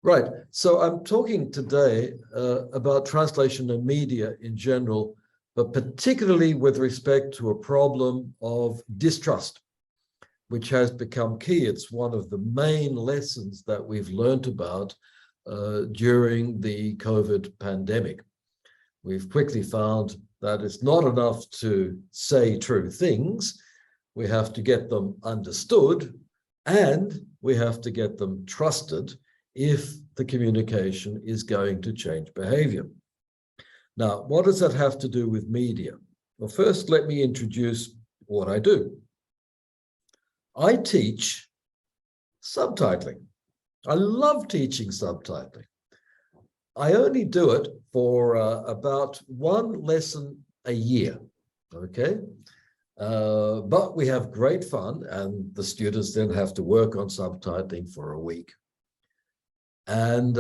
Right. So I'm talking today about translation and media in general, but particularly with respect to a problem of distrust, which has become key. It's one of the main lessons that we've learned about during the COVID pandemic. We've quickly found that it's not enough to say true things. We have to get them understood, and we have to get them trusted if the communication is going to change behavior. Now, what does that have to do with media? Well, first, let me introduce what I do. I teach subtitling. I love teaching subtitling. I only do it for about one lesson a year, okay? But we have great fun, and the students then have to work on subtitling for a week. And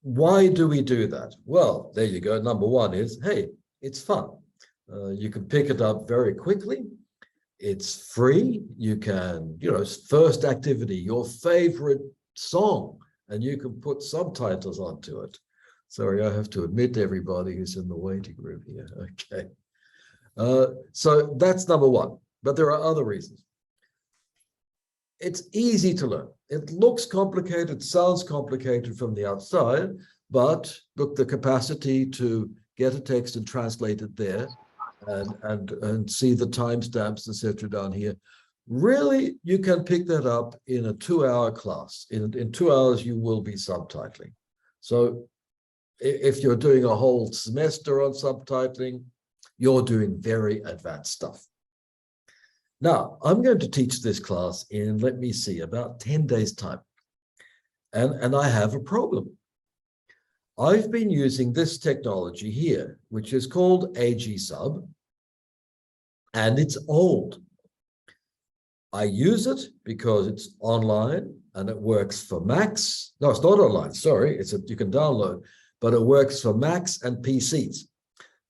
why do we do that? Well, there you go. Number one is, hey, it's fun. You can pick it up very quickly. It's free. You can, first activity, your favorite song, and you can put subtitles onto it. Sorry, I have to admit everybody who's in the waiting room here. Okay. So that's number one, but there are other reasons. It's easy to learn. It looks complicated, sounds complicated from the outside, but look, the capacity to get a text and translate it there and see the timestamps, etc. down here. Really, you can pick that up in a 2-hour class. In 2 hours, you will be subtitling. So if you're doing a whole semester on subtitling, you're doing very advanced stuff. Now, I'm going to teach this class in, let me see, about 10 days' time. And I have a problem. I've been using this technology here, which is called AG Sub, and it's old. I use it because it's online and it works for Macs. No, it's not online, sorry. You can download, but it works for Macs and PCs.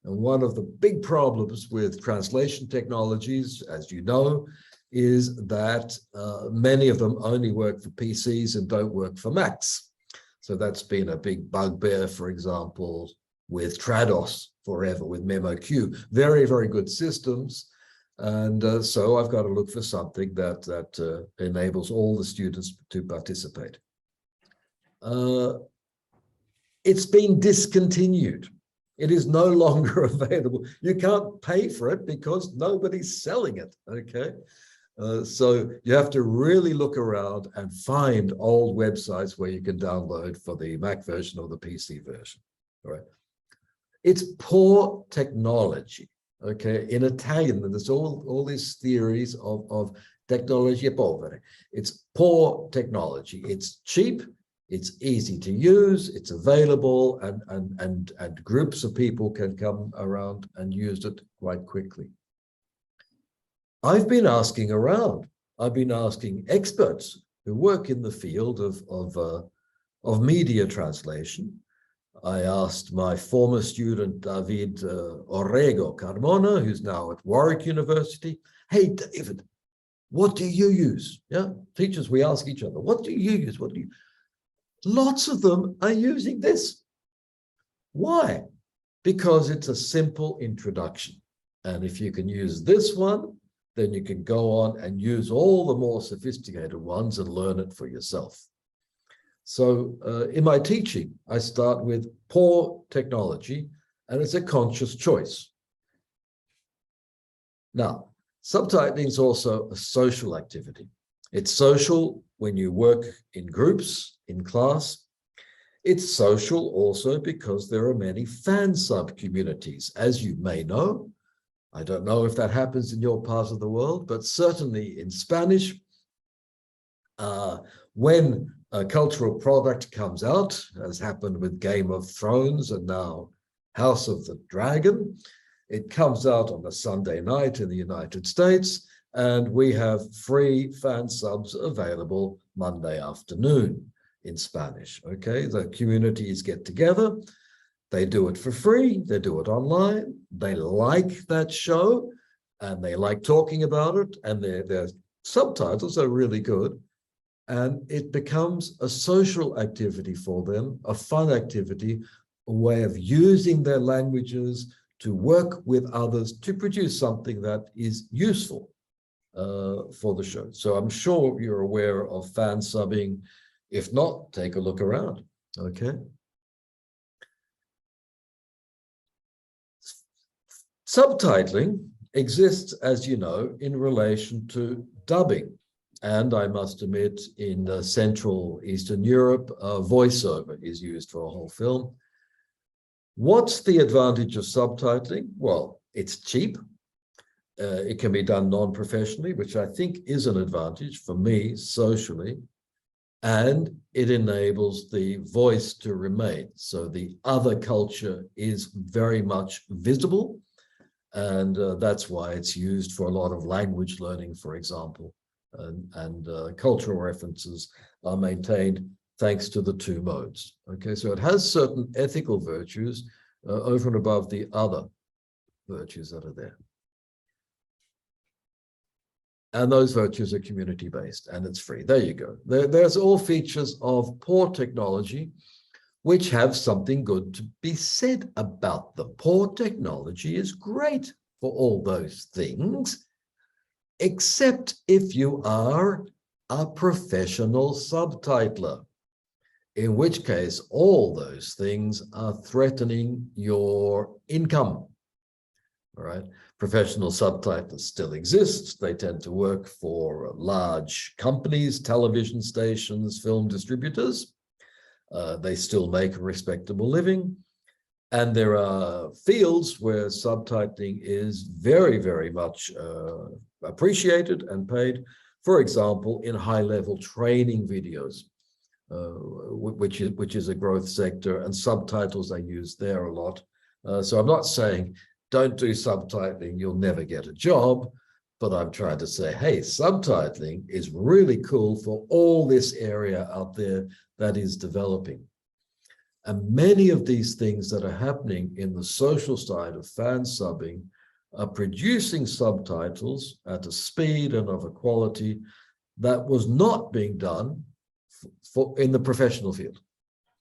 And one of the big problems with translation technologies, as you know, is that many of them only work for PCs and don't work for Macs. So that's been a big bugbear, for example, with Trados forever, with MemoQ. Very, very good systems. And so I've got to look for something that enables all the students to participate. It's been discontinued. It is no longer available. You can't pay for it because nobody's selling it, okay? So you have to really look around and find old websites where you can download for the Mac version or the PC version, all right? It's poor technology, okay? In Italian, there's all these theories of tecnologie povere. It's poor technology. It's cheap. It's easy to use, it's available, and groups of people can come around and use it quite quickly. I've been asking around. I've been asking experts who work in the field of media translation. I asked my former student, David Orrego Carmona, who's now at Warwick University, hey, David, what do you use? Yeah, teachers, we ask each other, what do you use? What do you? Lots of them are using this. Why? Because it's a simple introduction. And if you can use this one, then you can go on and use all the more sophisticated ones and learn it for yourself. So in my teaching, I start with poor technology, and it's a conscious choice. Now, subtitling is also a social activity. It's social when you work in groups, in class. It's social also because there are many fan sub communities, as you may know. I don't know if that happens in your part of the world, but certainly in Spanish, when a cultural product comes out, as happened with Game of Thrones and now House of the Dragon, it comes out on a Sunday night in the United States, and we have free fan subs available Monday afternoon in Spanish, okay? The communities get together, they do it for free, they do it online, they like that show, and they like talking about it, and their subtitles are really good. and it becomes a social activity for them, a fun activity, a way of using their languages to work with others to produce something that is useful for the show. So I'm sure you're aware of fan subbing. If not, take a look around, okay? Subtitling exists, as you know, in relation to dubbing. And I must admit, in Central Eastern Europe, voiceover is used for a whole film. What's the advantage of subtitling? Well, it's cheap. It can be done non-professionally, which I think is an advantage for me socially. And it enables the voice to remain. So the other culture is very much visible. And that's why it's used for a lot of language learning, for example. And cultural references are maintained thanks to the two modes. Okay, so it has certain ethical virtues over and above the other virtues that are there. And those virtues are community-based, and it's free. There you go. There's all features of poor technology which have something good to be said about them. Poor technology is great for all those things, except if you are a professional subtitler, in which case all those things are threatening your income. All right. Professional subtitlers still exist. They tend to work for large companies, television stations, film distributors. They still make a respectable living. And there are fields where subtitling is very, very much appreciated and paid. For example, in high-level training videos, which is a growth sector, and subtitles are used there a lot. So I'm not saying don't do subtitling, you'll never get a job, but I'm trying to say, hey, subtitling is really cool for all this area out there that is developing. And many of these things that are happening in the social side of fan subbing are producing subtitles at a speed and of a quality that was not being done in the professional field.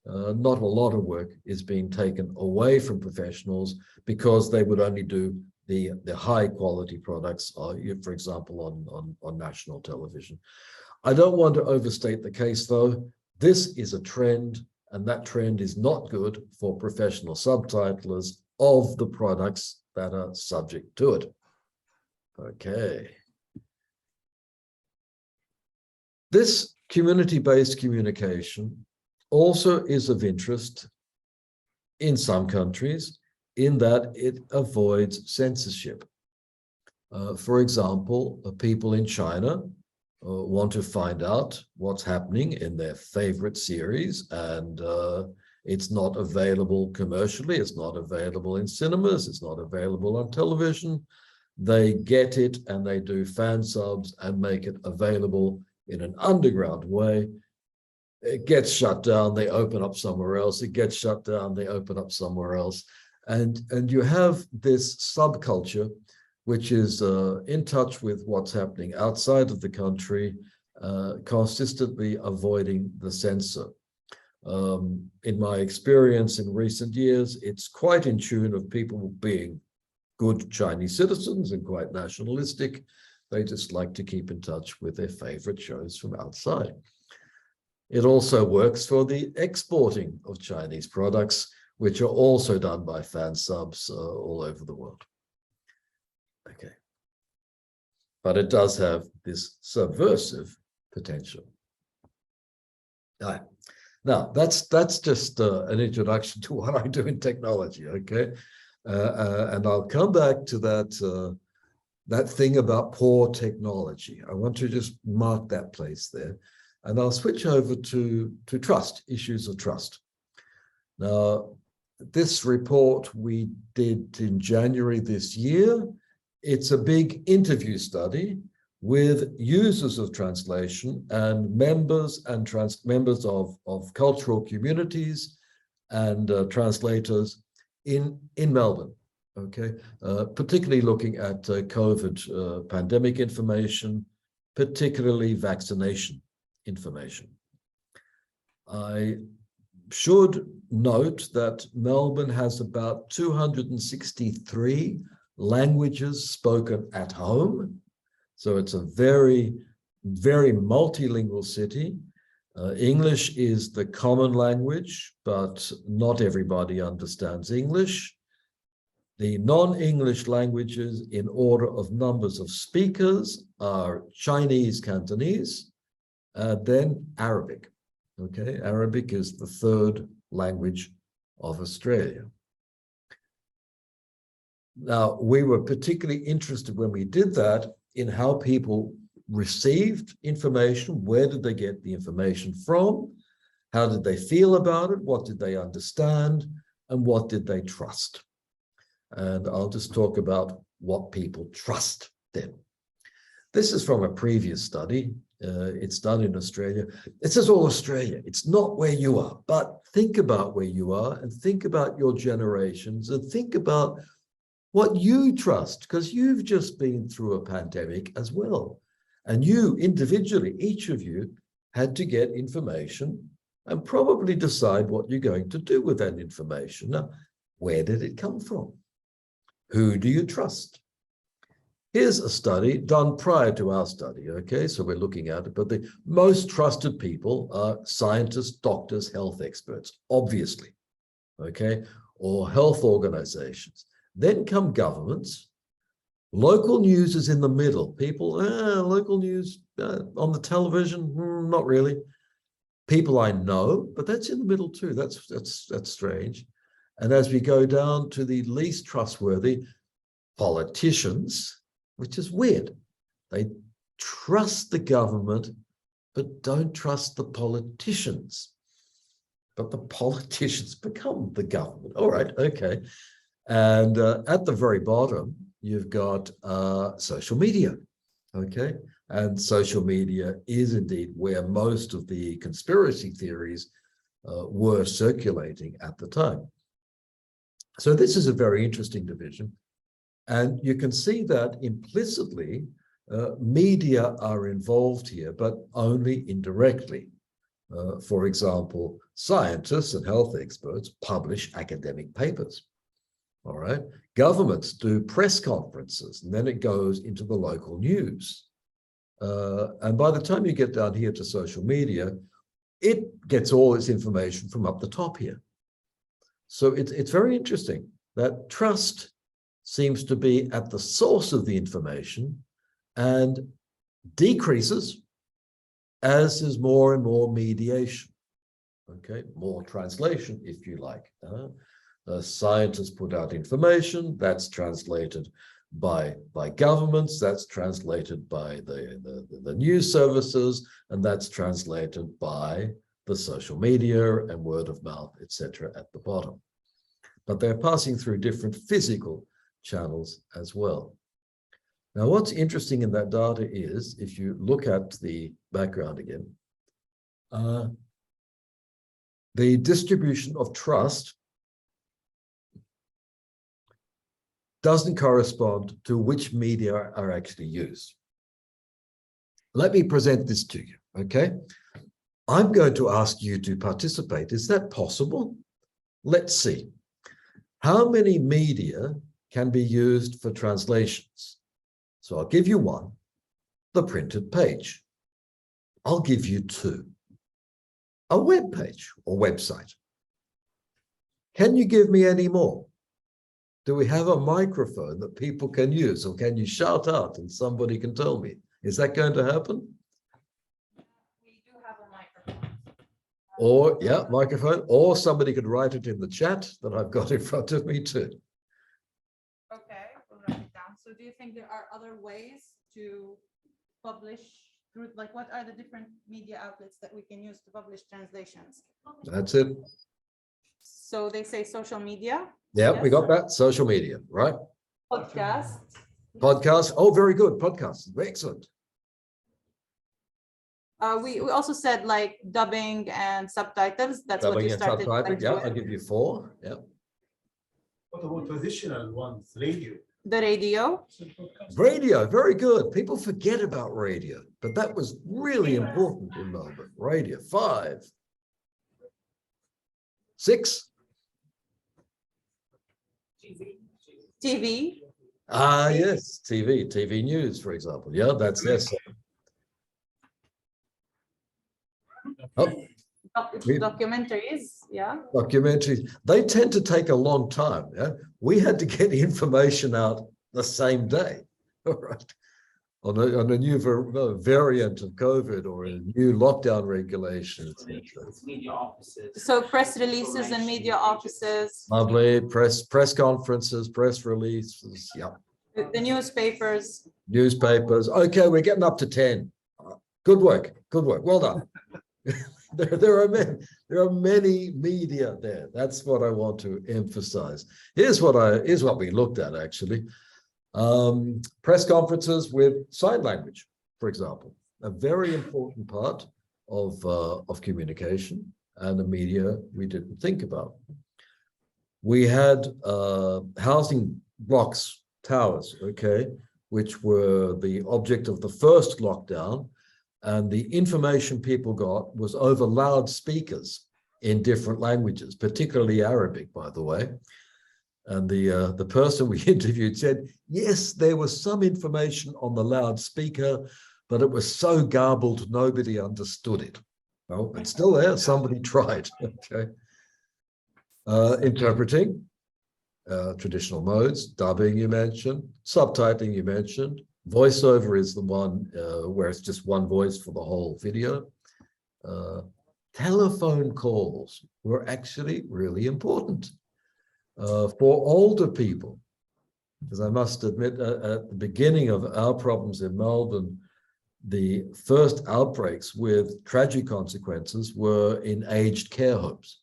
Not a lot of work is being taken away from professionals because they would only do the high quality products, for example, on national television. I don't want to overstate the case, though. This is a trend, and that trend is not good for professional subtitlers of the products that are subject to it. Okay. This community-based communication also is of interest in some countries in that it avoids censorship. For example, people in China want to find out what's happening in their favorite series, and it's not available commercially, it's not available in cinemas, it's not available on television. They get it and they do fan subs and make it available in an underground way. It gets shut down, they open up somewhere else. It gets shut down, they open up somewhere else. And you have this subculture, which is in touch with what's happening outside of the country, consistently avoiding the censor. In my experience in recent years, it's quite in tune of people being good Chinese citizens and quite nationalistic. They just like to keep in touch with their favorite shows from outside. It also works for the exporting of Chinese products, which are also done by fan subs all over the world. Okay. But it does have this subversive potential. All right. Now, that's just an introduction to what I do in technology, okay? And I'll come back to that thing about poor technology. I want to just mark that place there. And I'll switch over to trust, issues of trust. Now, this report we did in January this year. It's a big interview study with users of translation and members of cultural communities and translators in Melbourne. Okay, particularly looking at COVID pandemic information, particularly vaccination information. I should note that Melbourne has about 263 languages spoken at home. So it's a very, very multilingual city. English is the common language, but not everybody understands English. The non-English languages in order of numbers of speakers are Chinese, Cantonese, then Arabic. Okay, Arabic is the third language of Australia. Now, we were particularly interested when we did that in how people received information. Where did they get the information from? How did they feel about it? What did they understand? And what did they trust? And I'll just talk about what people trust then. This is from a previous study. It's done in Australia. It says all Australia. It's not where you are, but think about where you are and think about your generations and think about what you trust, because you've just been through a pandemic as well. And you individually, each of you, had to get information and probably decide what you're going to do with that information. Now, where did it come from? Who do you trust? Here's a study done prior to our study, okay? So we're looking at it, but the most trusted people are scientists, doctors, health experts, obviously, okay? Or health organizations. Then come governments. Local news is in the middle. People, local news on the television, not really. People I know, but that's in the middle too. That's strange. And as we go down to the least trustworthy, politicians, which is weird. They trust the government, but don't trust the politicians. But the politicians become the government. All right, okay. And at the very bottom, you've got social media, okay? And social media is indeed where most of the conspiracy theories were circulating at the time. So this is a very interesting division. And you can see that implicitly, media are involved here, but only indirectly. For example, scientists and health experts publish academic papers. All right. Governments do press conferences, and then it goes into the local news. And by the time you get down here to social media, it gets all its information from up the top here. So it's very interesting that trust seems to be at the source of the information and decreases as there's more and more mediation. Okay, more translation, if you like. Scientists put out information, that's translated by governments, that's translated by the news services, and that's translated by the social media and word of mouth, etc. at the bottom. But they're passing through different physical channels as well. Now, what's interesting in that data is, if you look at the background again, the distribution of trust doesn't correspond to which media are actually used. Let me present this to you, okay? I'm going to ask you to participate. Is that possible? Let's see. How many media can be used for translations? So I'll give you one, the printed page. I'll give you two, a web page or website. Can you give me any more? Do we have a microphone that people can use, or can you shout out and somebody can tell me? Is that going to happen? We do have a microphone. Or, yeah, microphone, or somebody could write it in the chat that I've got in front of me too. Okay, we'll write it down. So do you think there are other ways to publish through, like what are the different media outlets that we can use to publish translations? That's it. So they say social media. Yeah, Yes. we got that. Social media, right? Podcast. Podcast. Oh, very good. Podcasts. Excellent. We also said like dubbing and subtitles. That's Dubbing what you and started. subtitling. Like, Yeah, with. I'll give you 4. Yeah. What about traditional ones, radio? The radio. Radio, very good. People forget about radio, but that was really important in Melbourne. Radio, 5. 6. TV. Ah, yes, TV news, for example. Yeah, that's yes. Oh, Documentaries, yeah. documentaries, they tend to take a long time. Yeah, we had to get the information out the same day, all right, on a new variant of COVID or a new lockdown regulation. So press releases and media offices. Lovely press conferences, press releases. Yeah. The newspapers. Newspapers. Okay, we're getting up to 10. Good work. Good work. Well done. There are many media there. That's what I want to emphasize. Here's what we looked at actually. Press conferences with sign language, for example, a very important part of communication and the media we didn't think about. We had housing blocks, towers, okay, which were the object of the first lockdown. And the information people got was over loudspeakers in different languages, particularly Arabic, by the way. And the person we interviewed said, yes, there was some information on the loudspeaker, but it was so garbled, nobody understood it. Well, it's still there. Somebody tried. Okay. Interpreting, traditional modes, dubbing you mentioned, subtitling you mentioned. Voiceover is the one where it's just one voice for the whole video. Telephone calls were actually really important for older people, because I must admit at the beginning of our problems in Melbourne, the first outbreaks with tragic consequences were in aged care homes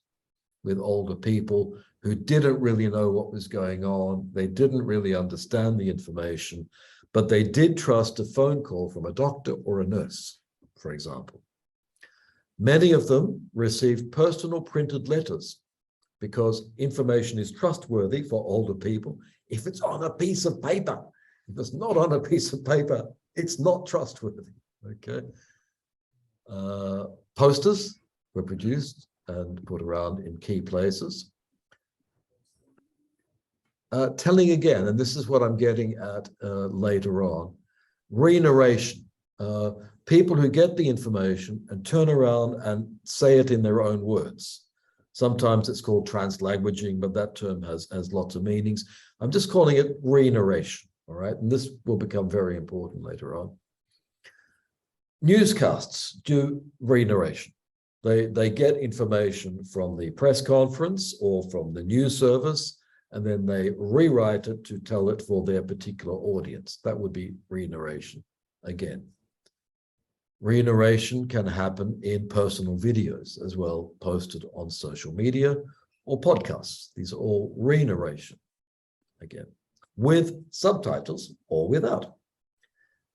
with older people who didn't really know what was going on. They didn't really understand the information, but they did trust a phone call from a doctor or a nurse, for example. Many of them received personal printed letters because information is trustworthy for older people if it's on a piece of paper. If it's not on a piece of paper, it's not trustworthy, okay? Posters were produced and put around in key places. Telling again, and this is what I'm getting at later on, re-narration. People who get the information and turn around and say it in their own words. Sometimes it's called translanguaging, but that term has lots of meanings. I'm just calling it re-narration, all right? And this will become very important later on. Newscasts do re-narration. They get information from the press conference or from the news service, and then they rewrite it to tell it for their particular audience. That would be re-narration again. Re-narration can happen in personal videos as well, posted on social media or podcasts. These are all re-narration, again, with subtitles or without.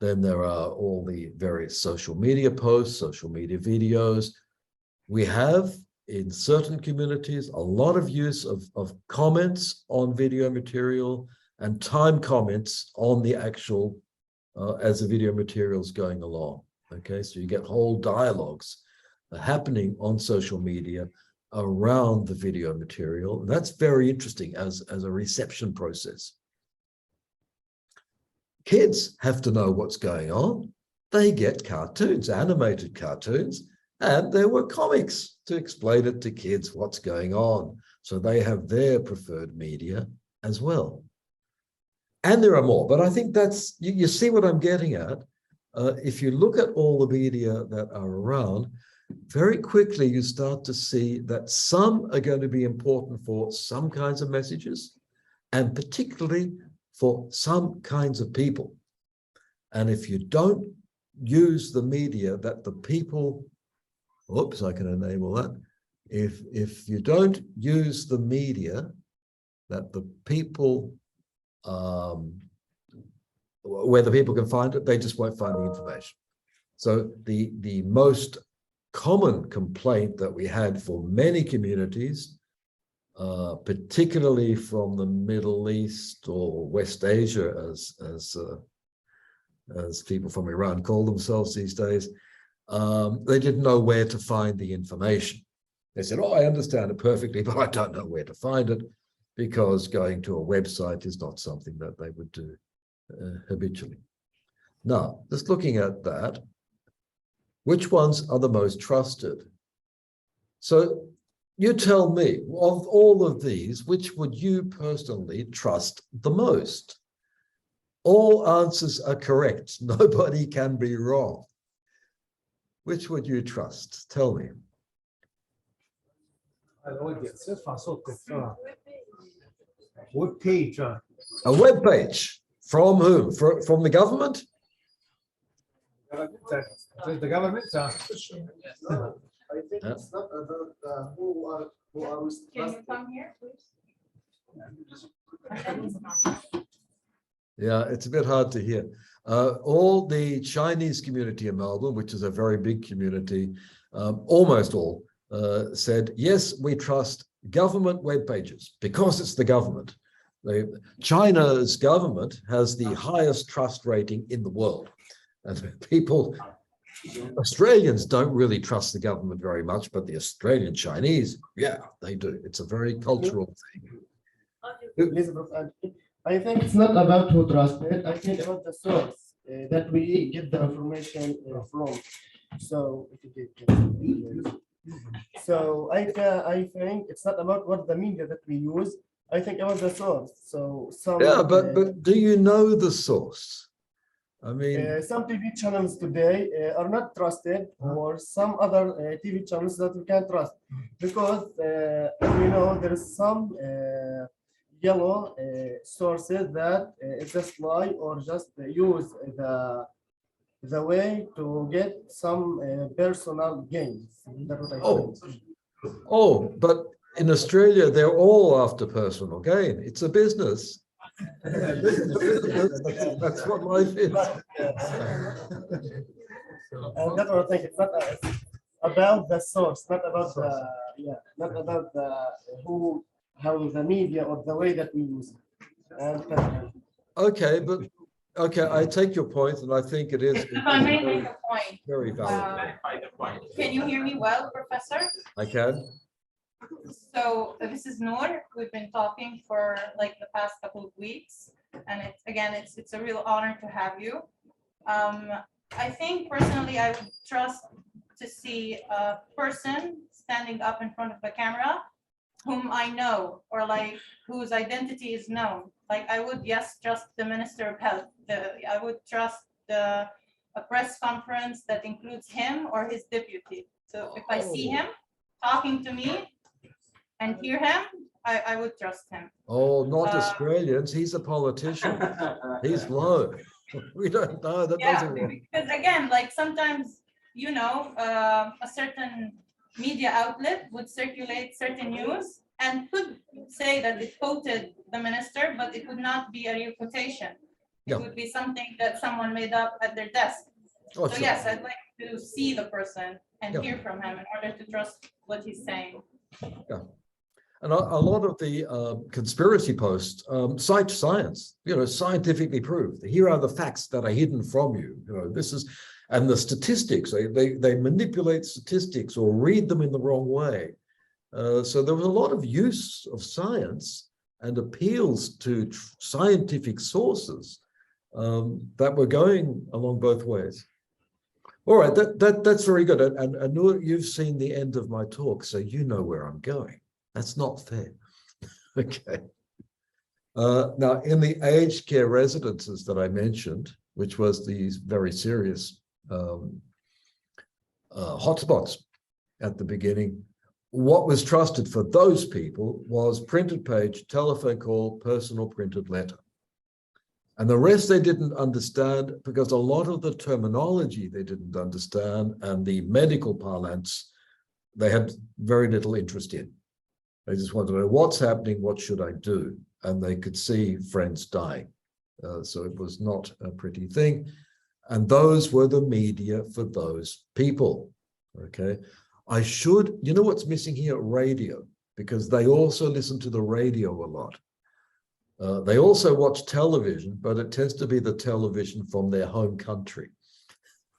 Then there are all the various social media posts, social media videos. We have in certain communities a lot of use of comments on video material and time comments on the actual as the video material is going along. Okay, so you get whole dialogues happening on social media around the video material. And that's very interesting as a reception process. Kids have to know what's going on. They get cartoons, animated cartoons, and there were comics to explain it to kids what's going on. So they have their preferred media as well. And there are more, but I think that's, you see what I'm getting at. If you look at all the media that are around, very quickly you start to see that some are going to be important for some kinds of messages, and particularly for some kinds of people. And if you don't use the media that the people, oops, I can enable that. If you don't use the media that the people, where the people can find it, they just won't find the information. So the most common complaint that we had for many communities particularly from the Middle East or West Asia, as people from Iran call themselves these days, they didn't know where to find the information. They said, oh, I understand it perfectly, but I don't know where to find it, because going to a website is not something that they would do habitually. Now, just looking at that, which ones are the most trusted? So you tell me, of all of these, which would you personally trust the most? All answers are correct. Nobody can be wrong. Which would you trust? Tell me. Web page. A web page. From whom? From the government? The government. I think it's not about who are we Can you come here, please? Yeah, it's a bit hard to hear. All the Chinese community in Melbourne, which is a very big community, almost all, said, yes, we trust government web pages because it's the government. China's government has the highest trust rating in the world. And people, Australians don't really trust the government very much, but the Australian Chinese, yeah, they do. It's a very cultural thing. I think it's not about who trusted. I think about the source that we get the information from. So, I think it's not about what the media that we use. I think about the source. So but do you know the source? I mean, some TV channels today are not trusted, or some other TV channels that we can trust, because there is some yellow sources that just lie or just use the way to get some personal gains. That's what I think. But in Australia, they're all after personal gain. It's a business. That's what life is. And that's what I think. It's not about the source, not about how the media or the way that we use it. Okay, I take your point, and I think it is If I may make a point. very valid. Can you hear me well, Professor? I can. So this is Noor. We've been talking for like the past couple of weeks, and it's a real honor to have you. I think personally, I would trust to see a person standing up in front of the camera whom I know, or like whose identity is known. Like I would, yes, trust the Minister of Health. I would trust a press conference that includes him or his deputy. So if I see him talking to me and hear him, I would trust him. Oh, not Australians. He's a politician. He's low. We don't know. That doesn't work. Because again, like sometimes, a certain media outlet would circulate certain news and could say that it quoted the minister, but it would not be a real quotation. It would be something that someone made up at their desk. So yes, I'd like to see the person and hear from him in order to trust what he's saying. Yeah. And a lot of the conspiracy posts cite science, scientifically proved. Here are the facts that are hidden from you. And the statistics, they manipulate statistics or read them in the wrong way. So there was a lot of use of science and appeals to scientific sources that were going along both ways. All right, that's very good. And Noor, you've seen the end of my talk, so you know where I'm going. That's not fair. Okay. Now, in the aged care residences that I mentioned, which was these very serious hotspots at the beginning, what was trusted for those people was printed page, telephone call, personal printed letter. And the rest they didn't understand, because a lot of the terminology they didn't understand, and the medical parlance they had very little interest in. They just wanted to know what's happening, what should I do? And they could see friends dying. So it was not a pretty thing. And those were the media for those people, okay? You know what's missing here? Radio. because they also listen to the radio a lot. They also watch television, but it tends to be the television from their home country,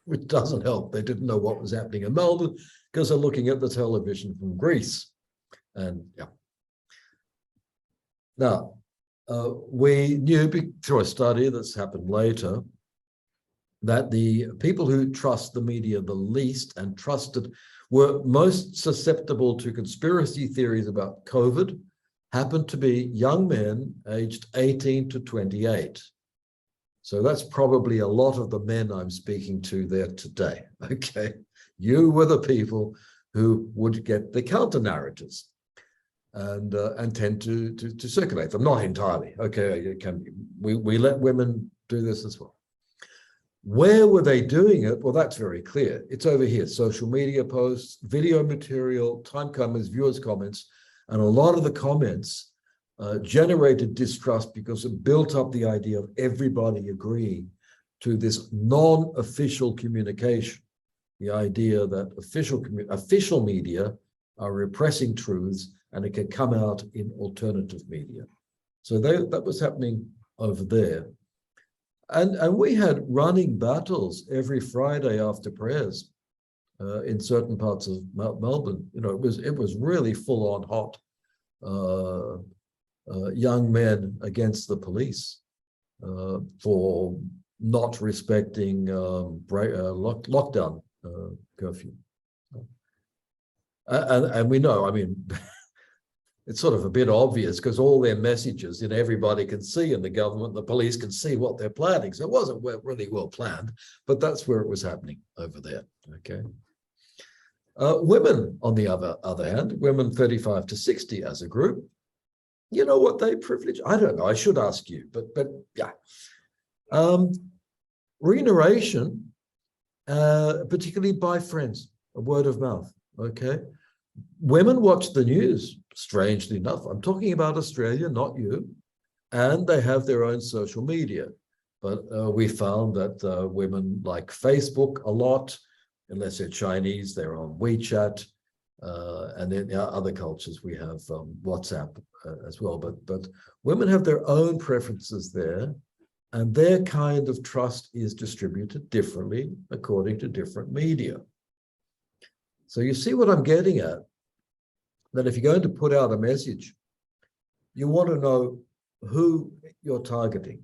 which doesn't help. They didn't know what was happening in Melbourne because they're looking at the television from Greece. And yeah. Now, we knew through a study that's happened later that the people who trust the media the least and trusted were most susceptible to conspiracy theories about COVID happened to be young men aged 18 to 28. So that's probably a lot of the men I'm speaking to there today, okay? You were the people who would get the counter narratives and tend to circulate them, not entirely, okay? It can, we let women do this as well. Where were they doing it? Well, that's very clear. It's over here, social media posts, video material, time comments, viewers' comments, and a lot of the comments generated distrust because it built up the idea of everybody agreeing to this non-official communication, the idea that official media are repressing truths and it can come out in alternative media. So that was happening over there. And we had running battles every Friday after prayers in certain parts of Melbourne. You know, it was really full on hot. Young men against the police for not respecting lockdown curfew. And we know, I mean, it's sort of a bit obvious because all their messages, you know, everybody can see in the government, the police can see what they're planning. So it wasn't really well planned, but that's where it was happening over there, okay? Women, on the other hand, women 35 to 60 as a group, you know what they privilege? I don't know, I should ask you, but yeah. Reiteration, particularly by friends, a word of mouth, okay? Women watch the news, strangely enough. I'm talking about Australia, not you. And they have their own social media. But we found that women like Facebook a lot, unless they're Chinese, they're on WeChat. And in other cultures, we have WhatsApp as well. But women have their own preferences there. And their kind of trust is distributed differently according to different media. So you see what I'm getting at? That if you're going to put out a message, you want to know who you're targeting.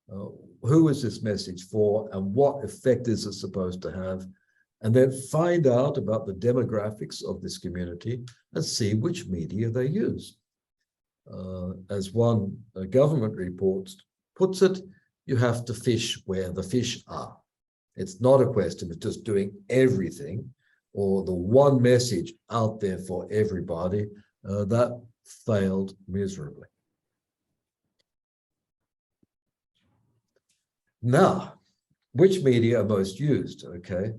Who is this message for and what effect is it supposed to have? And then find out about the demographics of this community and see which media they use. As one government report puts it, you have to fish where the fish are. It's not a question of just doing everything or the one message out there for everybody. That failed miserably. Now, which media are most used, okay?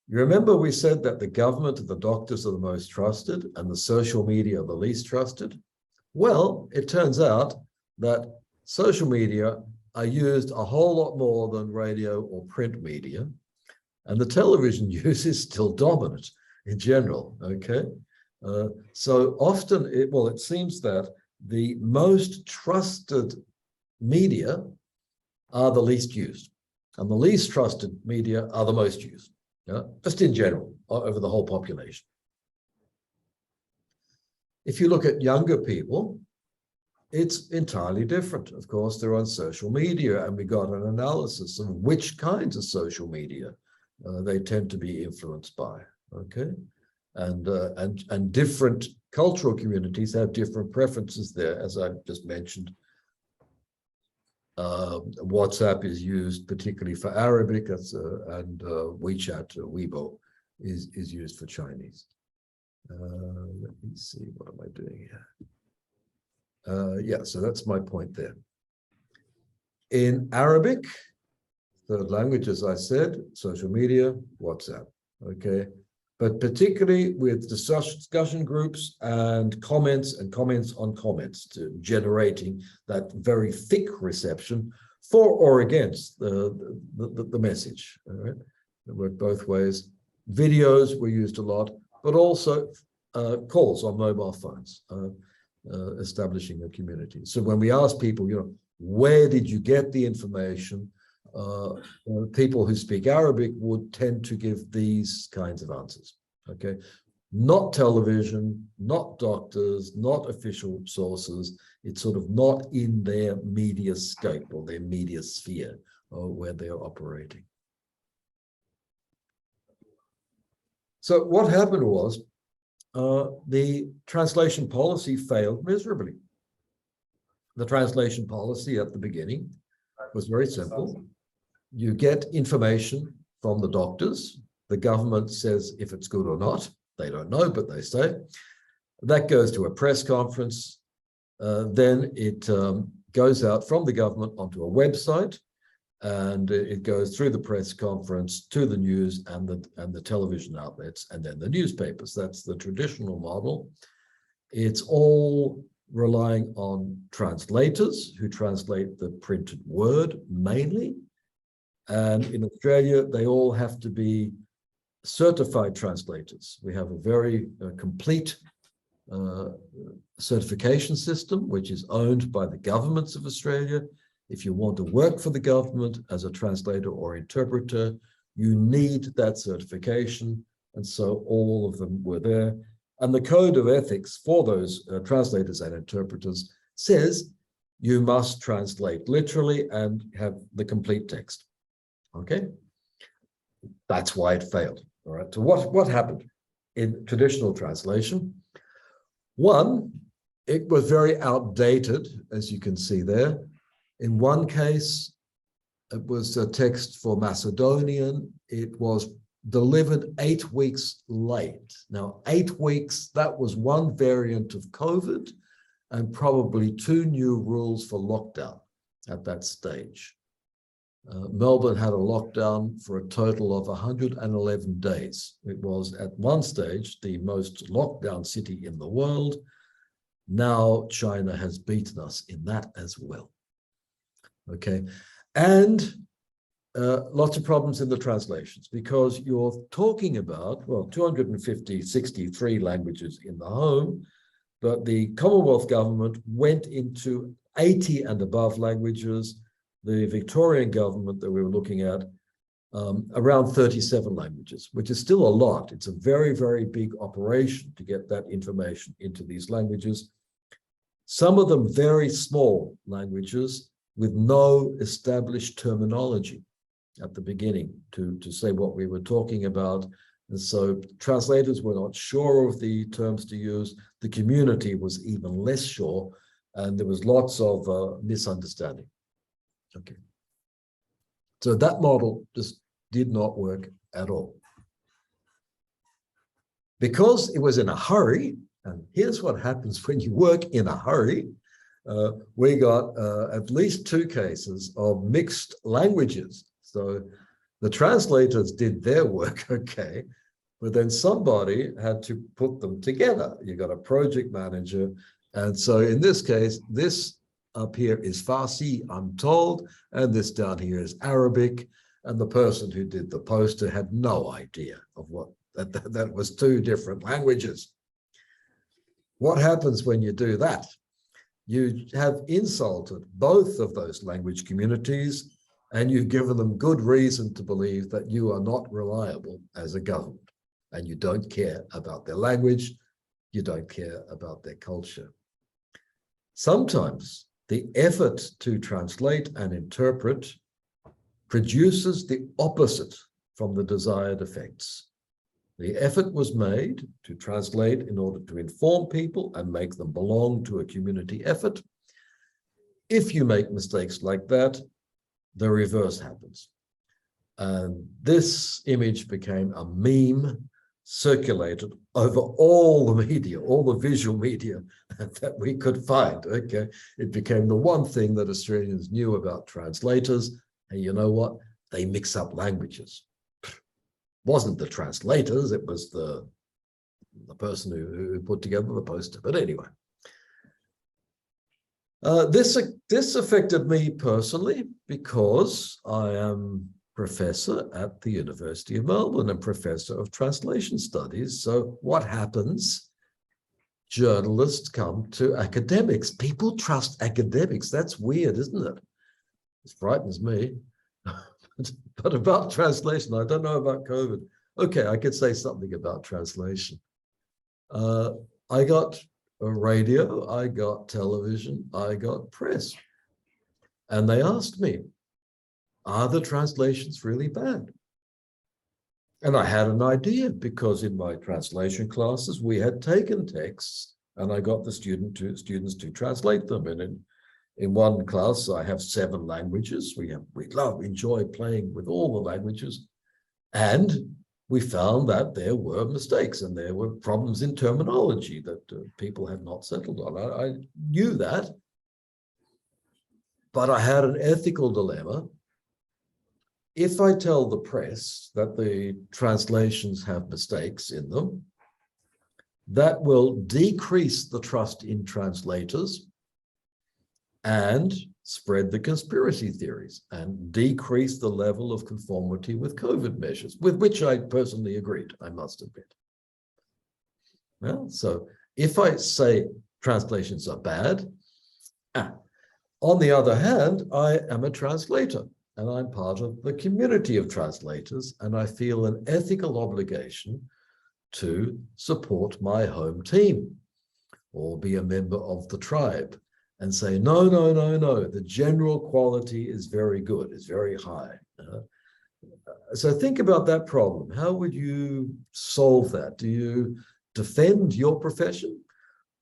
You remember we said that the government and the doctors are the most trusted and the social media are the least trusted? Well, it turns out that social media are used a whole lot more than radio or print media, and the television use is still dominant in general, okay? So often, it seems that the most trusted media are the least used, and the least trusted media are the most used, yeah? Just in general, over the whole population. If you look at younger people, it's entirely different. Of course, they're on social media, and we got an analysis of which kinds of social media they tend to be influenced by, okay? And different cultural communities have different preferences there, as I just mentioned. WhatsApp is used particularly for Arabic, and WeChat, Weibo, is used for Chinese. Let me see, what am I doing here? Yeah, so that's my point there. In Arabic, third language, as I said, social media, WhatsApp, okay? But particularly with discussion groups and comments on comments, to generating that very thick reception for or against the message, all right? It worked both ways. Videos were used a lot, but also calls on mobile phones, establishing a community. So when we ask people, where did you get the information? People who speak Arabic would tend to give these kinds of answers, okay? Not television, not doctors, not official sources. It's sort of not in their media scope or their media sphere where they're operating. So what happened was the translation policy failed miserably. The translation policy at the beginning was very simple. You get information from the doctors. The government says if it's good or not. They don't know, but they say. That goes to a press conference. Then it goes out from the government onto a website, and it goes through the press conference to the news and the television outlets, and then the newspapers. That's the traditional model. It's all relying on translators who translate the printed word mainly. And in Australia, they all have to be certified translators. We have a very complete certification system, which is owned by the governments of Australia. If you want to work for the government as a translator or interpreter, you need that certification. And so all of them were there. And the code of ethics for those translators and interpreters says you must translate literally and have the complete text. Okay? That's why it failed. All right. So what happened in traditional translation? One, it was very outdated, as you can see there. In one case, it was a text for Macedonian. It was delivered 8 weeks late. Now, 8 weeks, that was one variant of COVID and probably 2 new rules for lockdown at that stage. Melbourne had a lockdown for a total of 111 days. It was at one stage the most lockdown city in the world. Now China has beaten us in that as well. Okay, and lots of problems in the translations because you're talking about, well, 63 languages in the home, but the Commonwealth government went into 80 and above languages. The Victorian government that we were looking at, around 37 languages, which is still a lot. It's a very, very big operation to get that information into these languages. Some of them very small languages with no established terminology at the beginning to say what we were talking about. And so translators were not sure of the terms to use. The community was even less sure, and there was lots of misunderstanding. Okay. So that model just did not work at all. Because it was in a hurry, and here's what happens when you work in a hurry, we got at least 2 cases of mixed languages. So the translators did their work, okay, but then somebody had to put them together. You got a project manager. And so in this case, this up here is Farsi, I'm told, and this down here is Arabic. And the person who did the poster had no idea of what, that was 2 different languages. What happens when you do that? You have insulted both of those language communities, and you've given them good reason to believe that you are not reliable as a government, and you don't care about their language, you don't care about their culture. Sometimes the effort to translate and interpret produces the opposite from the desired effects. The effort was made to translate in order to inform people and make them belong to a community effort. If you make mistakes like that, the reverse happens. And this image became a meme circulated over all the media, all the visual media that we could find, okay? It became the one thing that Australians knew about translators. And you know what? They mix up languages. Wasn't the translators, it was the person who put together the poster. But anyway, this affected me personally because I am professor at the University of Melbourne and professor of translation studies. So what happens journalists come to academics. People trust academics. That's weird, isn't it? It frightens me. But about translation, I don't know about COVID. Okay, I could say something about translation. I got a radio, I got television, I got press. And they asked me, are the translations really bad? And I had an idea because in my translation classes, we had taken texts and I got the students to translate them. And in one class, I have 7 languages. We enjoy playing with all the languages. And we found that there were mistakes and there were problems in terminology that people had not settled on. I knew that, but I had an ethical dilemma. If I tell the press that the translations have mistakes in them, that will decrease the trust in translators and spread the conspiracy theories and decrease the level of conformity with COVID measures, with which I personally agreed, I must admit. Well, so if I say translations are bad, on the other hand, I am a translator and I'm part of the community of translators, and I feel an ethical obligation to support my home team or be a member of the tribe and say, no, no, no, no, the general quality is very good, is very high. So think about that problem. How would you solve that? Do you defend your profession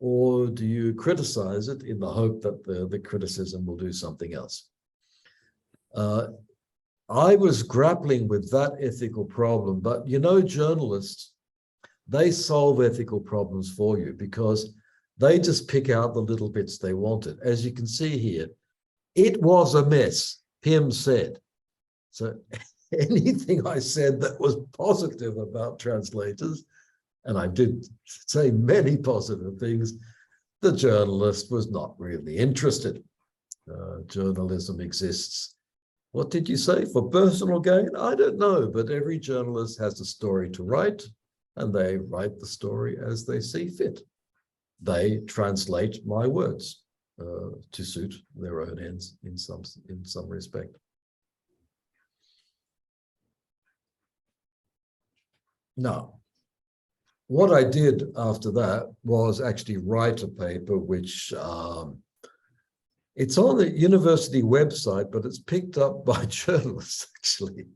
or do you criticize it in the hope that the criticism will do something else? I was grappling with that ethical problem, but you know, journalists, they solve ethical problems for you because they just pick out the little bits they wanted. As you can see here, it was a mess, Pim said. So anything I said that was positive about translators, and I did say many positive things, the journalist was not really interested. Journalism exists. What did you say? For personal gain? I don't know, but every journalist has a story to write, and they write the story as they see fit. They translate my words to suit their own ends in some respect. Now, what I did after that was actually write a paper which it's on the university website, but it's picked up by journalists actually.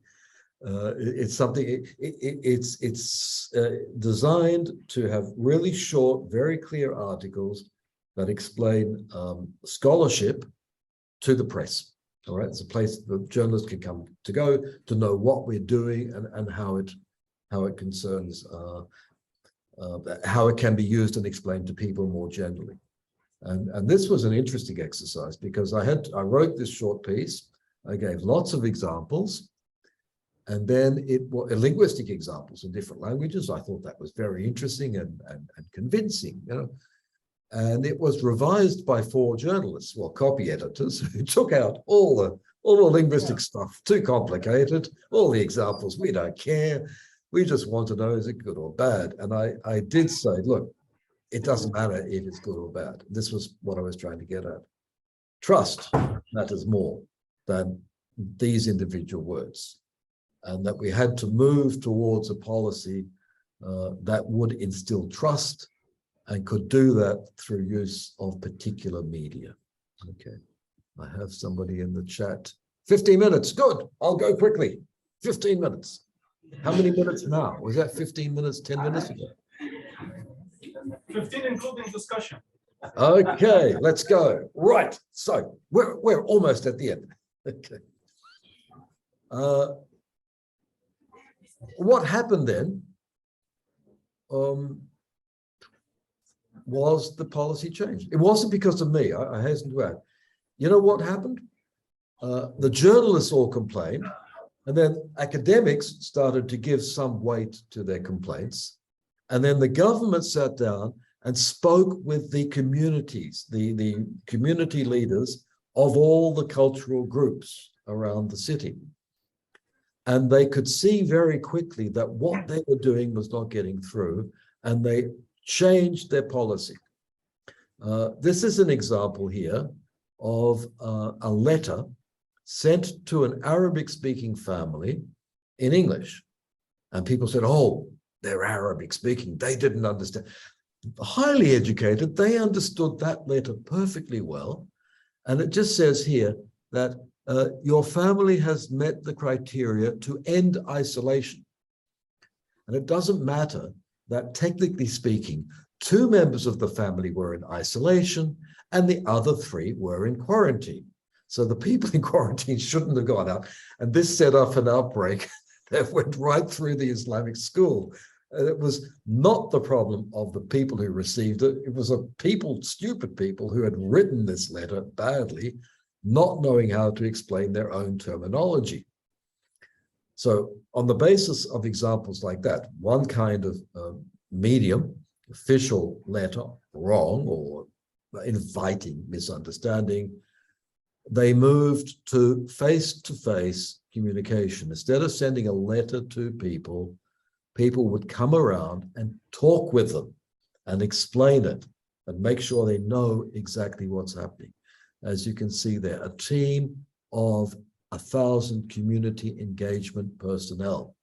It's something, it's designed to have really short, very clear articles that explain scholarship to the press. All right, it's a place the journalists can come to go to know what we're doing and how it concerns, how it can be used and explained to people more generally. And this was an interesting exercise because I wrote this short piece. I gave lots of examples. And then it was linguistic examples in different languages. I thought that was very interesting and convincing, you know. And it was revised by 4 journalists, well, copy editors, who took out all the linguistic stuff, too complicated, all the examples, we don't care. We just want to know, is it good or bad? And I did say, look, it doesn't matter if it's good or bad. This was what I was trying to get at. Trust matters more than these individual words. And that we had to move towards a policy that would instill trust and could do that through use of particular media. Okay, I have somebody in the chat. 15 minutes, good, I'll go quickly. 15 minutes. How many minutes now? Was that 15 minutes, 10 minutes ago? 15 including discussion. Okay, let's go. Right, so we're almost at the end. Okay. What happened then was the policy changed. It wasn't because of me, I hasten to add. You know what happened? The journalists all complained, and then academics started to give some weight to their complaints. And then the government sat down and spoke with the communities, the community leaders of all the cultural groups around the city. And they could see very quickly that what they were doing was not getting through, and they changed their policy. This is an example here of a letter sent to an Arabic-speaking family in English. And people said, oh, they're Arabic-speaking. They didn't understand. Highly educated, they understood that letter perfectly well. And it just says here that your family has met the criteria to end isolation. And it doesn't matter that, technically speaking, 2 members of the family were in isolation and the other 3 were in quarantine. So the people in quarantine shouldn't have gone out. And this set off an outbreak that went right through the Islamic school. It was not the problem of the people who received it. It was stupid people who had written this letter badly, not knowing how to explain their own terminology. So on the basis of examples like that, one kind of medium, official letter, wrong or inviting misunderstanding, they moved to face-to-face communication. Instead of sending a letter to people, people would come around and talk with them and explain it and make sure they know exactly what's happening. As you can see there, a team of 1,000 community engagement personnel.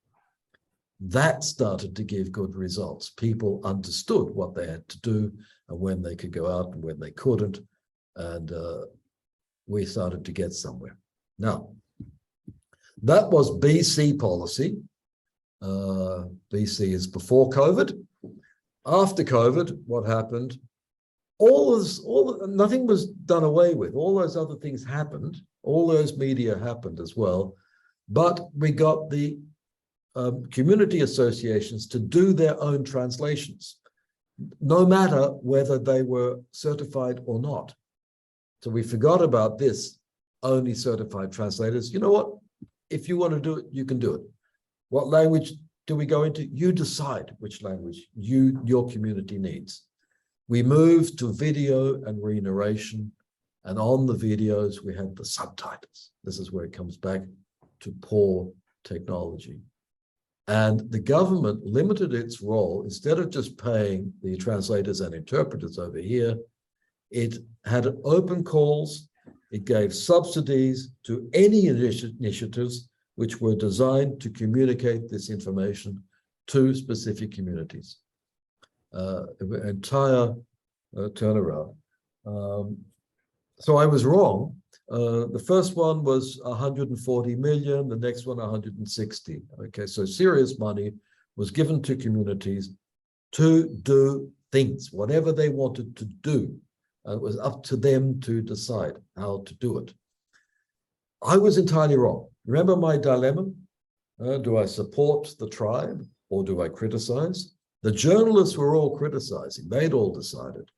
That started to give good results. People understood what they had to do and when they could go out and when they couldn't. And we started to get somewhere. Now, that was BC policy. BC is before COVID. After COVID, what happened? Nothing was done away with. All those other things happened. All those media happened as well. But we got the community associations to do their own translations, no matter whether they were certified or not. So we forgot about this, only certified translators. You know what? If you want to do it, you can do it. What language do we go into? You decide which language your community needs. We moved to video and re-narration, and on the videos, we had the subtitles. This is where it comes back to poor technology. And the government limited its role. Instead of just paying the translators and interpreters over here, it had open calls. It gave subsidies to any initiatives which were designed to communicate this information to specific communities. Entire turnaround. So I was wrong. The first one was 140 million, the next one 160. Okay, so serious money was given to communities to do things, whatever they wanted to do. It was up to them to decide how to do it. I was entirely wrong. Remember my dilemma? Do I support the tribe or do I criticize? The journalists were all criticizing. They'd all decided.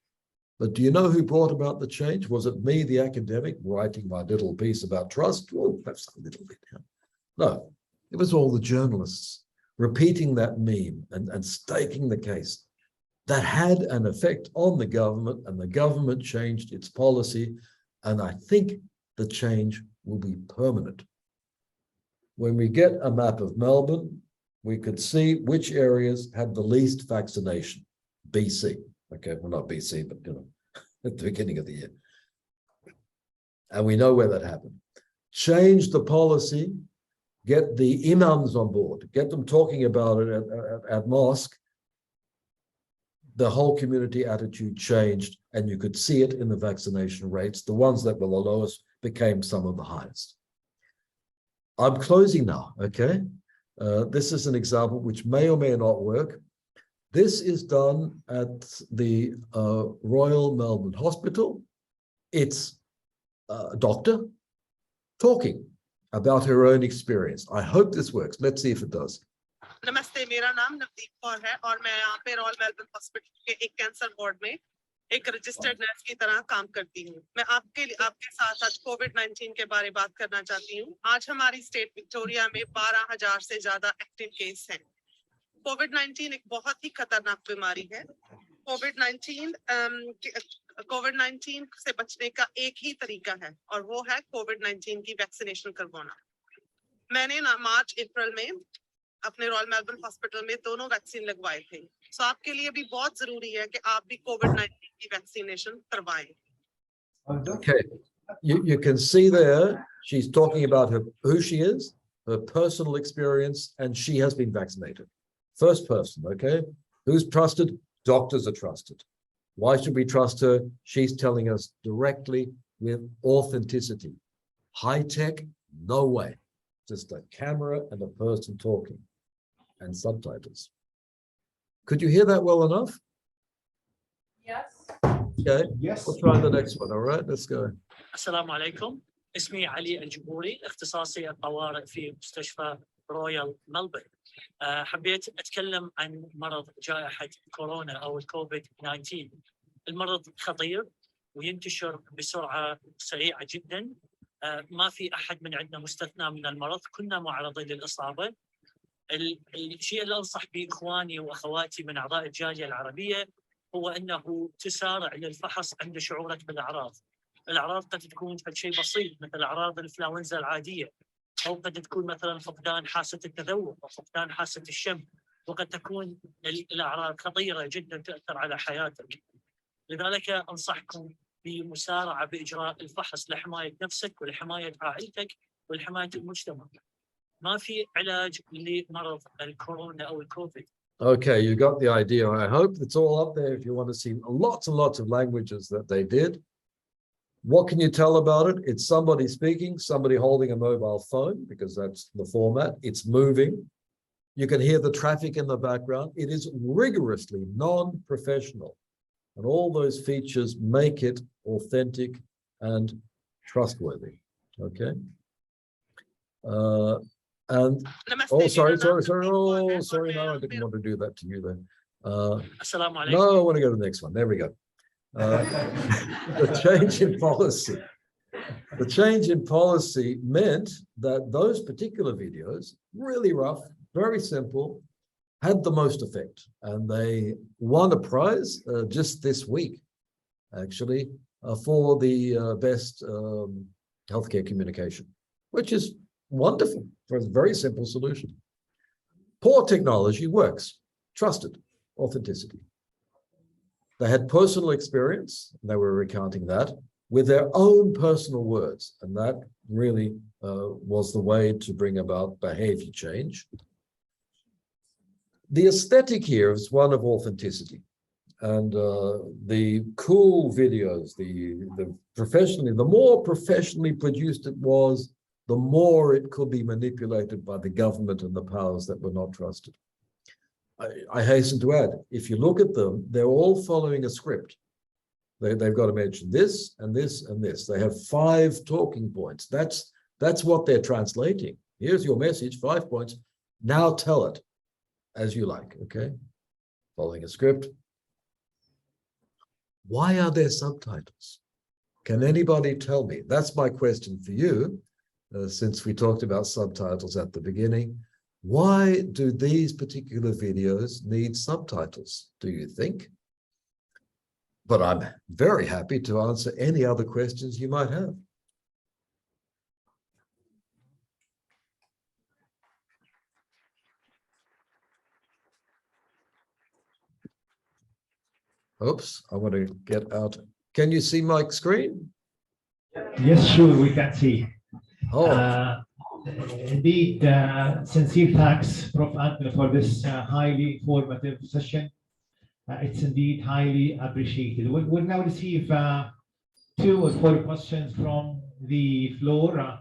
But do you know who brought about the change? Was it me, the academic, writing my little piece about trust? Well, perhaps a little bit. Yeah. No, it was all the journalists repeating that meme and staking the case. That had an effect on the government, and the government changed its policy. And I think the change will be permanent. When we get a map of Melbourne, we could see which areas had the least vaccination. BC. Okay, well, not BC, but at the beginning of the year. And we know where that happened. Change the policy, get the imams on board, get them talking about it at mosque. The whole community attitude changed, and you could see it in the vaccination rates. The ones that were the lowest became some of the highest. I'm closing now, okay? This is an example which may or may not work. This is done at the Royal Melbourne Hospital. It's a doctor talking about her own experience. I hope this works. Let's see if it does. नमस्ते, मेरा नाम नवदीप कौर है और मैं यहाँ पे royal Melbourne hospital के एक कैंसर वार्ड में एक रजिस्टर्ड नर्स की तरह काम करती हूँ। मैं आपके साथ आज कोविड-19 के बारे में बात करना चाहती हूँ। आज हमारी स्टेट विक्टोरिया में 12,000 से ज्यादा एक्टिव केस हैं। कोविड-19 एक बहुत ही खतरनाक बीमारी है। कोविड-19 से बचने का एक ही तरीका है और वो है कोविड-19 की वैक्सीनेशन करवाना। मैंने मार्च अप्रैल में अपने रॉयल मेलबर्न हॉस्पिटल में दोनों वैक्सीन लगवाए थे। So आपके लिए भी बहुत जरूरी है कि आप भी COVID-19 की वैक्सीनेशन करवाएं. Okay, you can see there, she's talking about who she is, her personal experience, and she has been vaccinated. First person, okay? Who's trusted? Doctors are trusted. Why should we trust her? She's telling us directly with authenticity. High tech, no way. Just a camera and a person talking and subtitles. Could you hear that well enough? Yes. Okay, Yes. we'll try the next one. All right, let's go. السلام عليكم. اسمي علي الجبوري، اختصاصي الطوارئ في مستشفى رويال ملبورن. حبيت اتكلم عن مرض جائحة كورونا او الكوفيد 19. المرض خطير وينتشر بسرعة سريعة جدا. ما في احد من عندنا مستثنى من المرض، كنا معرضين للإصابة. الشيء اللي انصح به اخواني واخواتي من اعضاء الجالية العربية هو انه تسارع للفحص عند شعورك بالاعراض. الاعراض قد تكون شيء بسيط مثل اعراض الانفلونزا العاديه، او قد تكون مثلا فقدان حاسه التذوق او فقدان حاسه الشم، وقد تكون الاعراض خطيره جدا تاثر على حياتك. لذلك انصحكم بمسارعه باجراء الفحص لحمايه نفسك ولحمايه عائلتك ولحمايه المجتمع. ما في علاج لمرض الكورونا او الكوفيد. Okay, you got the idea. I hope it's all up there if you want to see lots and lots of languages that they did. What can you tell about it? It's somebody speaking, somebody holding a mobile phone, because that's the format. It's moving. You can hear the traffic in the background. It is rigorously non-professional. And all those features make it authentic and trustworthy. Okay. And oh, sorry. Oh, sorry. No, I didn't want to do that to you then. السلام عليكم. No, I want to go to the next one. There we go. The change in policy. The change in policy meant that those particular videos, really rough, very simple, had the most effect. And they won a prize just this week, actually, for the best healthcare communication, which is wonderful for a very simple solution. Poor technology works. Trusted. Authenticity. They had personal experience, and they were recounting that with their own personal words. And that really was the way to bring about behavior change. The aesthetic here is one of authenticity. And the cool videos, the more professionally produced it was, the more it could be manipulated by the government and the powers that were not trusted. I hasten to add, if you look at them, they're all following a script. They've got to mention this and this and this. They have 5 talking points. That's what they're translating. Here's your message, 5 points. Now tell it as you like, okay? Following a script. Why are there subtitles? Can anybody tell me? That's my question for you, since we talked about subtitles at the beginning. Why do these particular videos need subtitles, do you think? But I'm very happy to answer any other questions you might have. Oops, I want to get out. Can you see my screen? Yes, sure, we can see. Oh, Indeed, sincere thanks, Prof. Anthony, for this highly informative session. It's indeed highly appreciated. We'll now receive 2 or 4 questions from the floor.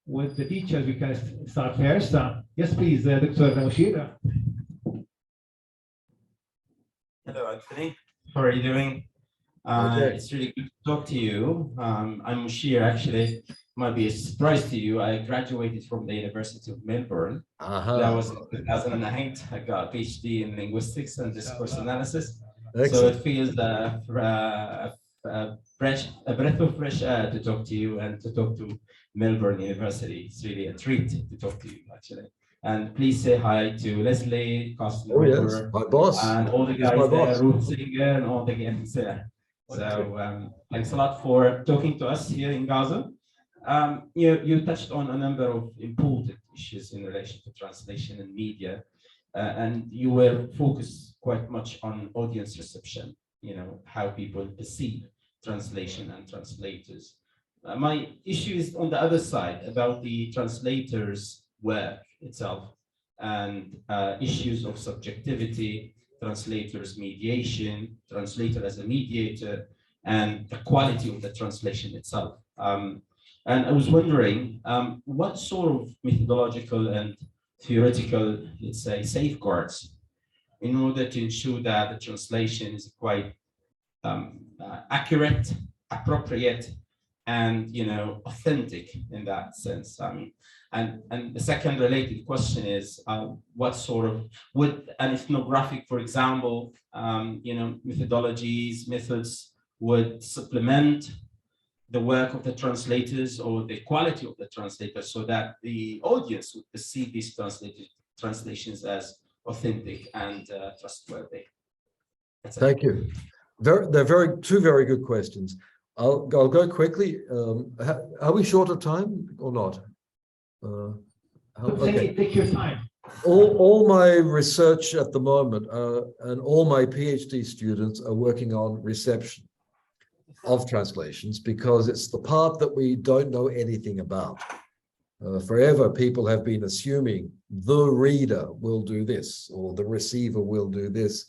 With the teachers, we can start first. Yes, please, Dr. Mushir. Hello, Anthony. How are you doing? Okay. It's really good to talk to you. I'm Mushir, actually. Might be a surprise to you. I graduated from the University of Melbourne. That was in 2008. I got a PhD in linguistics and discourse analysis. Excellent. So it feels a breath of fresh air to talk to you and to talk to Melbourne University. It's really a treat to talk to you, actually. And please say hi to Leslie, Costin, Oh, yes, my boss. and all the He's my guys there, boss. Ruth Singer, and all the guests there. So thanks a lot for talking to us here in Gaza. You touched on a number of important issues in relation to translation and media. and you were focused quite much on audience reception, how people perceive translation and translators. My issue is on the other side about the translators' work itself and issues of subjectivity, translators' mediation, translator as a mediator, and the quality of the translation itself. And I was wondering, what sort of methodological and theoretical, let's say, safeguards in order to ensure that the translation is quite accurate, appropriate, and authentic in that sense. And the second related question is, what sort of would an ethnographic, for example, methodologies, methods would supplement the work of the translators or the quality of the translators, so that the audience would perceive these translations as authentic and trustworthy. Thank you. They're two very good questions. I'll go quickly. Are we short of time or not? Okay. Take your time. All my research at the moment and all my PhD students are working on reception of translations, because it's the part that we don't know anything about. Forever, people have been assuming the reader will do this or the receiver will do this.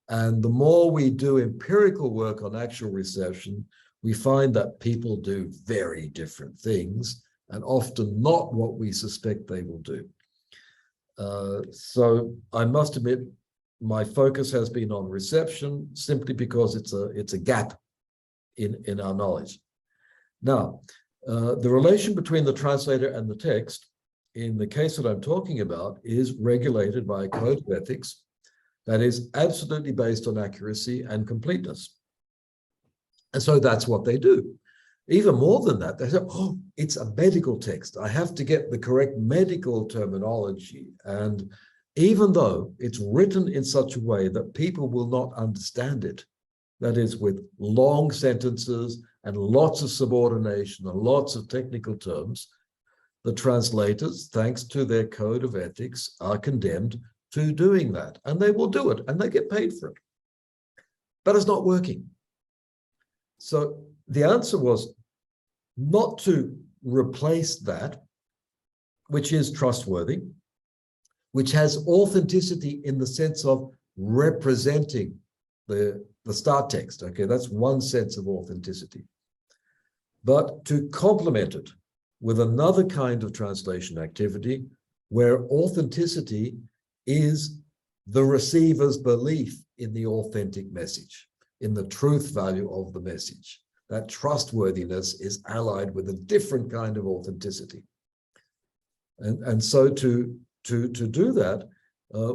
And the more we do empirical work on actual reception, we find that people do very different things, and often not what we suspect they will do. So I must admit, my focus has been on reception simply because it's a gap in our knowledge. Now, the relation between the translator and the text, in the case that I'm talking about, is regulated by a code of ethics that is absolutely based on accuracy and completeness. And so that's what they do. Even more than that, they say, oh, it's a medical text. I have to get the correct medical terminology. And even though it's written in such a way that people will not understand it, that is, with long sentences and lots of subordination and lots of technical terms, the translators, thanks to their code of ethics, are condemned to doing that. And they will do it, and they get paid for it. But it's not working. So the answer was not to replace that, which is trustworthy, which has authenticity in the sense of representing the start text. Okay, that's one sense of authenticity. But to complement it with another kind of translation activity where authenticity is the receiver's belief in the authentic message, in the truth value of the message. That trustworthiness is allied with a different kind of authenticity. And so to do that,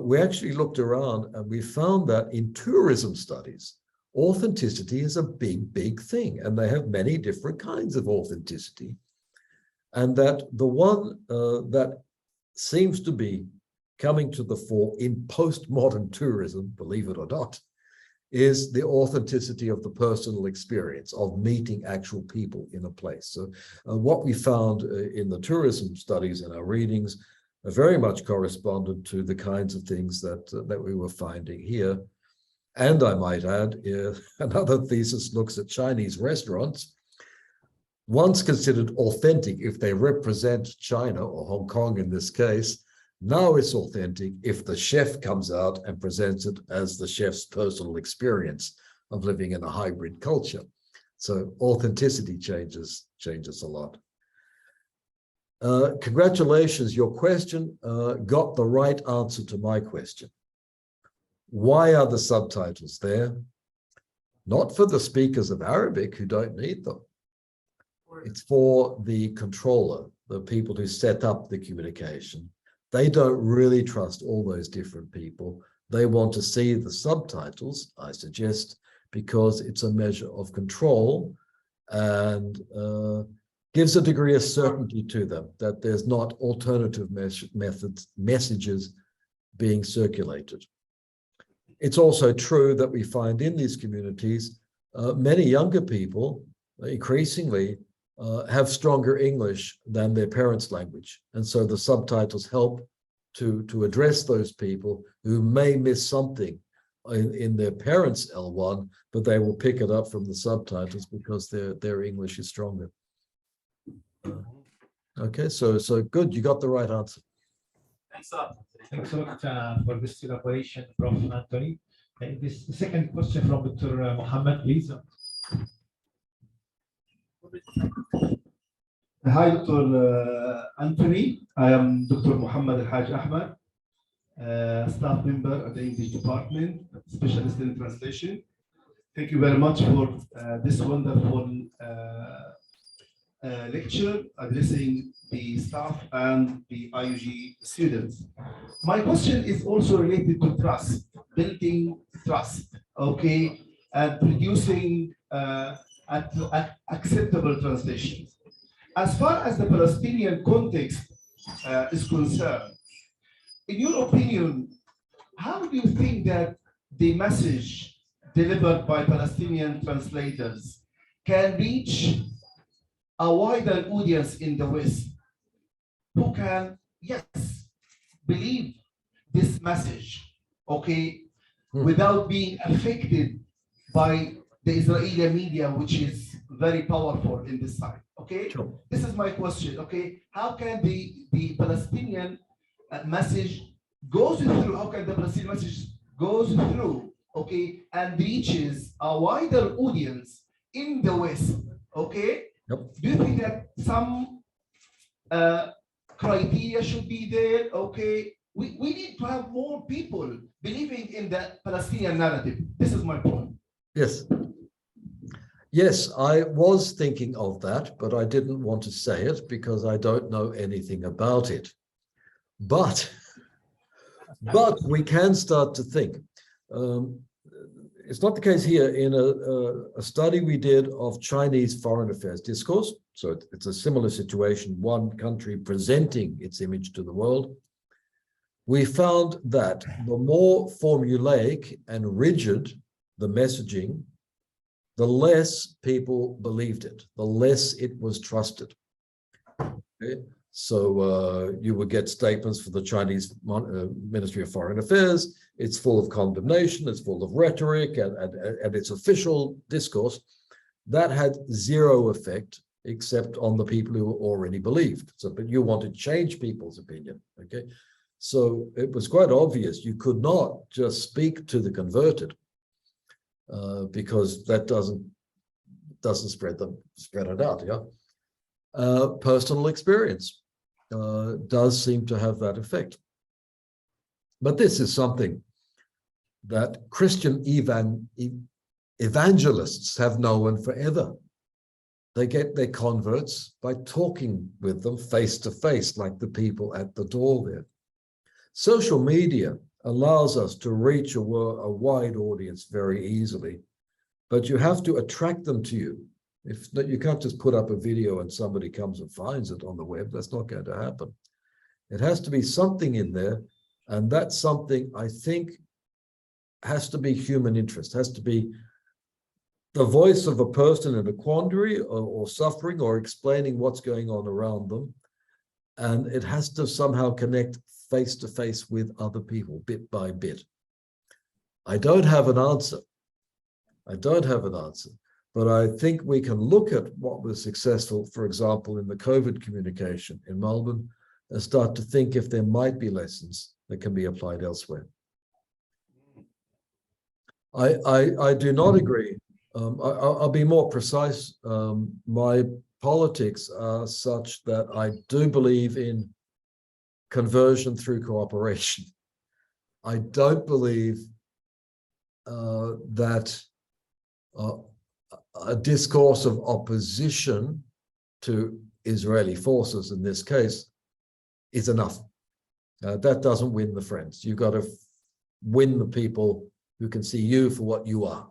we actually looked around and we found that in tourism studies, authenticity is a big thing, and they have many different kinds of authenticity. And that the one that seems to be coming to the fore in postmodern tourism, believe it or not, is the authenticity of the personal experience of meeting actual people in a place. So what we found in the tourism studies and our readings very much corresponded to the kinds of things that we were finding here. And I might add, another thesis looks at Chinese restaurants, once considered authentic if they represent China or Hong Kong in this case. Now it's authentic if the chef comes out and presents it as the chef's personal experience of living in a hybrid culture. So authenticity changes a lot. Congratulations, your question got the right answer to my question. Why are the subtitles there? Not for the speakers of Arabic who don't need them. It's for the controller, the people who set up the communication. They don't really trust all those different people. They want to see the subtitles, I suggest, because it's a measure of control and gives a degree of certainty to them that there's not alternative messages being circulated. It's also true that we find in these communities, many younger people increasingly have stronger English than their parents' language. And so the subtitles help to address those people who may miss something in their parents' L1, but they will pick it up from the subtitles because their English is stronger. Okay, so good, you got the right answer. Thanks a lot. Thanks a lot for this elaboration, Prof. Anthony. This the second question from Dr. Mohammed, please. Hi, Dr. Anthony. I am Dr. Mohammed Al-Haj Ahmed, staff member at the English department, specialist in translation. Thank you very much for this wonderful lecture addressing the staff and the IUG students. My question is also related to trust, building trust, okay, and producing acceptable translations. As far as the Palestinian context is concerned, in your opinion, how do you think that the message delivered by Palestinian translators can reach a wider audience in the West who can, yes, believe this message, okay, without being affected by the Israeli media, which is very powerful in this side, okay? Sure. This is my question, okay? How can the Palestinian message goes through, how can the Palestinian message goes through, okay, and reaches a wider audience in the West, okay? Yep. Do you think that some criteria should be there, okay? We need to have more people believing in the Palestinian narrative. This is my point. Yes. Yes, I was thinking of that, but I didn't want to say it because I don't know anything about it. But we can start to think. It's not the case here. In a study we did of Chinese foreign affairs discourse, so it's a similar situation, one country presenting its image to the world, we found that the more formulaic and rigid the messaging, the less people believed it, the less it was trusted. Okay? So you would get statements for the Chinese Ministry of Foreign Affairs. It's full of condemnation, it's full of rhetoric and its official discourse. That had zero effect except on the people who already believed. So, but you want to change people's opinion, okay? So it was quite obvious you could not just speak to the converted because that doesn't spread it out, yeah? Personal experience does seem to have that effect. But this is something that Christian evangelists have known forever. They get their converts by talking with them face to face, like the people at the door there. Social media allows us to reach a wide audience very easily, but you have to attract them to you. If you can't just put up a video and somebody comes and finds it on the web, that's not going to happen. It has to be something in there, and that something, I think, has to be human interest, has to be the voice of a person in a quandary or suffering or explaining what's going on around them. And it has to somehow connect face to face with other people, bit by bit. I don't have an answer. But I think we can look at what was successful, for example, in the COVID communication in Melbourne, and start to think if there might be lessons that can be applied elsewhere. I do not agree. I'll be more precise. My politics are such that I do believe in conversion through cooperation. I don't believe that a discourse of opposition to Israeli forces in this case is enough. That doesn't win the friends. You've got to win the people who can see you for what you are.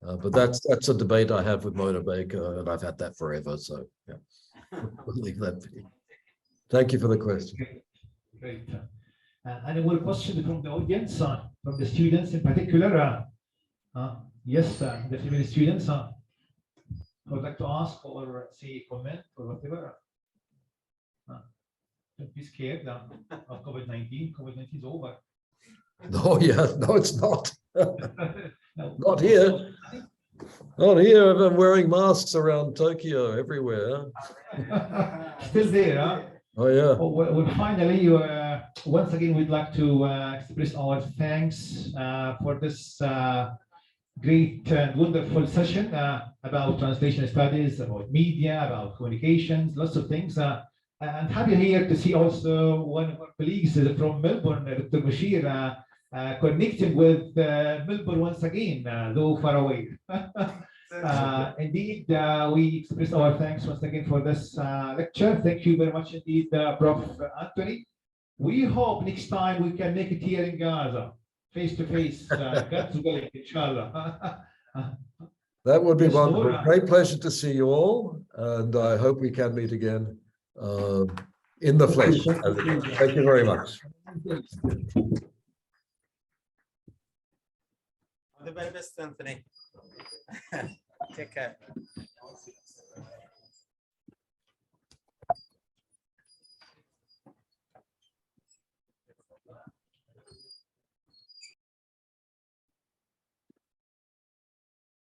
But that's a debate I have with Mona Baker, and I've had that forever. So yeah, we'll leave that be. Thank you for the question. Great. Any more questions from the audience, from the students in particular? Yes, the female students would like to ask or say comment or whatever. Don't be scared of COVID-19. COVID-19 is over. Oh, yeah. No, it's not. No, Not here. Not here. I'm wearing masks around Tokyo everywhere. Still there, huh? Oh, yeah. Well, finally, once again, we'd like to express our thanks for this great and wonderful session about translation studies, about media, about communications, lots of things. And happy here to see also one of our colleagues from Melbourne, Dr. Bashir, connecting with Melbourne once again, though far away. Indeed, we express our thanks once again for this lecture. Thank you very much indeed, Prof. Anthony. We hope next time we can make it here in Gaza, face to face, God's willing, inshallah. That would be Yes, wonderful. Nora. Great pleasure to see you all. And I hope we can meet again in the flesh. Thank you very much. All the very best, Anthony. Take care.